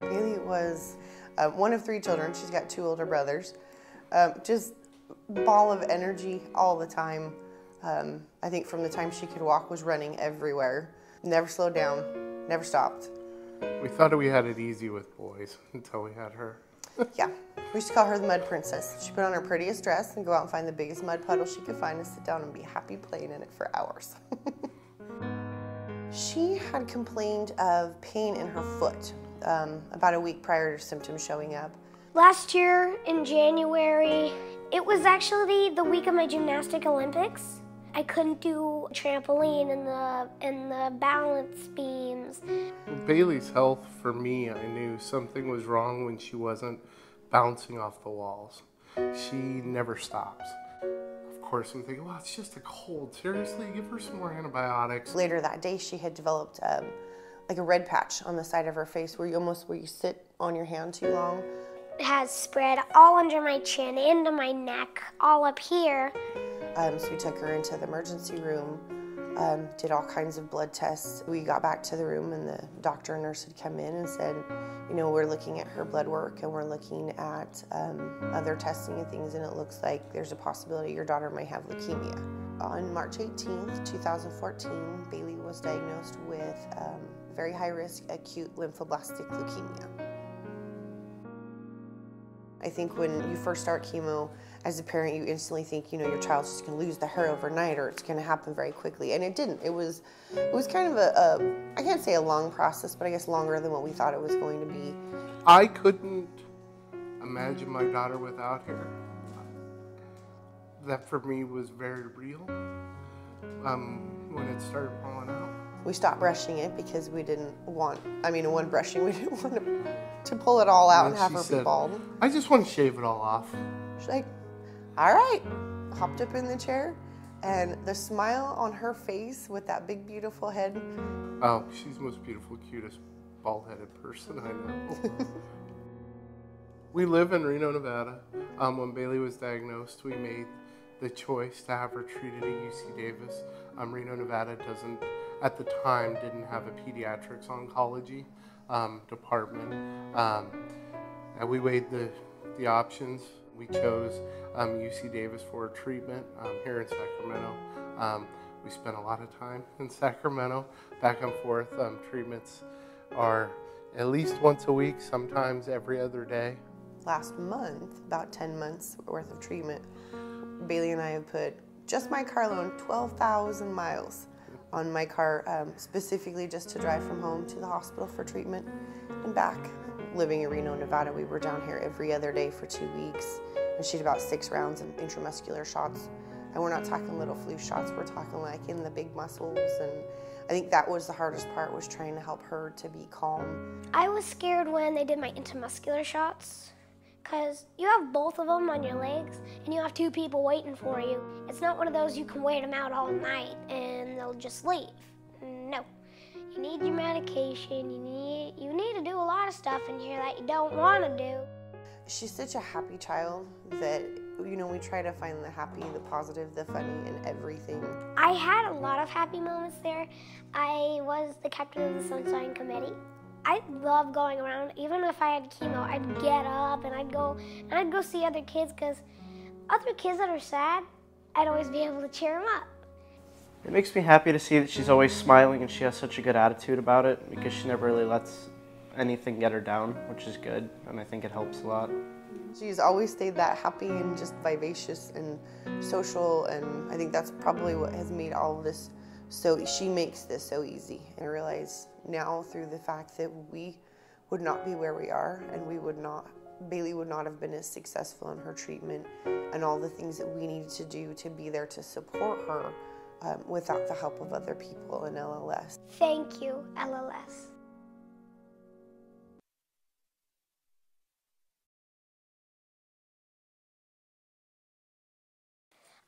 Bailey was one of 3 children. She's got 2 older brothers. Just ball of energy all the time. I think from the time she could walk was running everywhere. Never slowed down, never stopped. We thought we had it easy with boys until we had her. Yeah, we used to call her the mud princess. She'd put on her prettiest dress and go out and find the biggest mud puddle she could find and sit down and be happy playing in it for hours. She had complained of pain in her foot about a week prior to symptoms showing up. Last year in January, it was actually the week of my gymnastic Olympics. I couldn't do trampoline and the balance beams. Bailey's health, for me, I knew something was wrong when she wasn't bouncing off the walls. She never stops. Of course, I'm thinking, well, it's just a cold. Seriously, give her some more antibiotics. Later that day, she had developed like a red patch on the side of her face where you sit on your hand too long. It has spread all under my chin, into my neck, all up here. So we took her into the emergency room, did all kinds of blood tests. We got back to the room and the doctor and nurse had come in and said, you know, we're looking at her blood work and we're looking at other testing and things, and it looks like there's a possibility your daughter might have leukemia. On March 18th, 2014, Bailey was diagnosed with very high-risk acute lymphoblastic leukemia. I think when you first start chemo, as a parent, you instantly think, you know, your child's just going to lose the hair overnight or it's going to happen very quickly. And it didn't. It was kind of I can't say a long process, but I guess longer than what we thought it was going to be. I couldn't imagine my daughter without hair. That for me was very real when it started falling out. We stopped brushing it because we didn't want, one brushing, we didn't want to pull it all out and have her be bald. I just want to shave it all off. She's like, all right, hopped up in the chair, and the smile on her face with that big, beautiful head. Oh, she's the most beautiful, cutest, bald-headed person I know. We live in Reno, Nevada. When Bailey was diagnosed, we made the choice to have her treated at UC Davis. Reno, Nevada at the time, didn't have a pediatrics oncology department. And we weighed the options. We chose UC Davis for treatment here in Sacramento. We spent a lot of time in Sacramento, back and forth. Treatments are at least once a week, sometimes every other day. Last month, about 10 months worth of treatment, Bailey and I have put, just my car alone, 12,000 miles on my car, specifically just to drive from home to the hospital for treatment and back. Living in Reno, Nevada, we were down here every other day for 2 weeks, and she had about 6 rounds of intramuscular shots. And we're not talking little flu shots, we're talking like in the big muscles. And I think that was the hardest part, was trying to help her to be calm. I was scared when they did my intramuscular shots, because you have both of them on your legs and you have 2 people waiting for you. It's not one of those you can wait them out all night and they'll just leave. No. You need your medication, you need to do a lot of stuff in here that you don't want to do. She's such a happy child that, you know, we try to find the happy, the positive, the funny in everything. I had a lot of happy moments there. I was the captain of the Sunshine Committee. I love going around. Even if I had chemo, I'd get up and I'd go see other kids, because other kids that are sad, I'd always be able to cheer them up. It makes me happy to see that she's always smiling and she has such a good attitude about it, because she never really lets anything get her down, which is good, and I think it helps a lot. She's always stayed that happy and just vivacious and social, and I think that's probably what has made all of this she makes this so easy. And I realize now, through the fact that we would not be where we are, and Bailey would not have been as successful in her treatment and all the things that we needed to do to be there to support her without the help of other people in LLS. Thank you, LLS.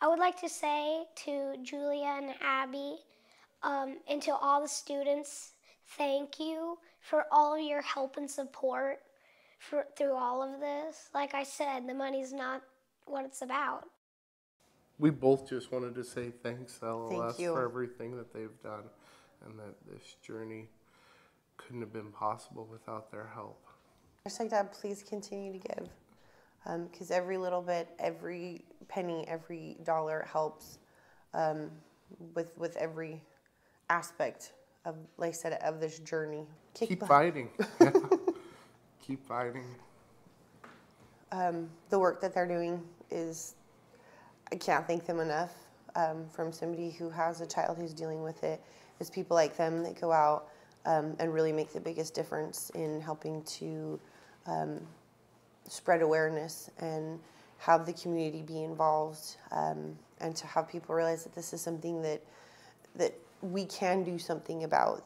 I would like to say to Julia and Abby, and to all the students, thank you for all of your help and support through all of this. Like I said, the money's not what it's about. We both just wanted to say thanks to LLS Thank you for everything that they've done, and that this journey couldn't have been possible without their help. Dad, please continue to give, because every little bit, every penny, every dollar helps with every aspect of, like I said, of this journey. Keep fighting. Yeah. Keep fighting. The work that they're doing is, I can't thank them enough. From somebody who has a child who's dealing with it, it's people like them that go out and really make the biggest difference in helping to spread awareness and have the community be involved, and to have people realize that this is something that we can do something about.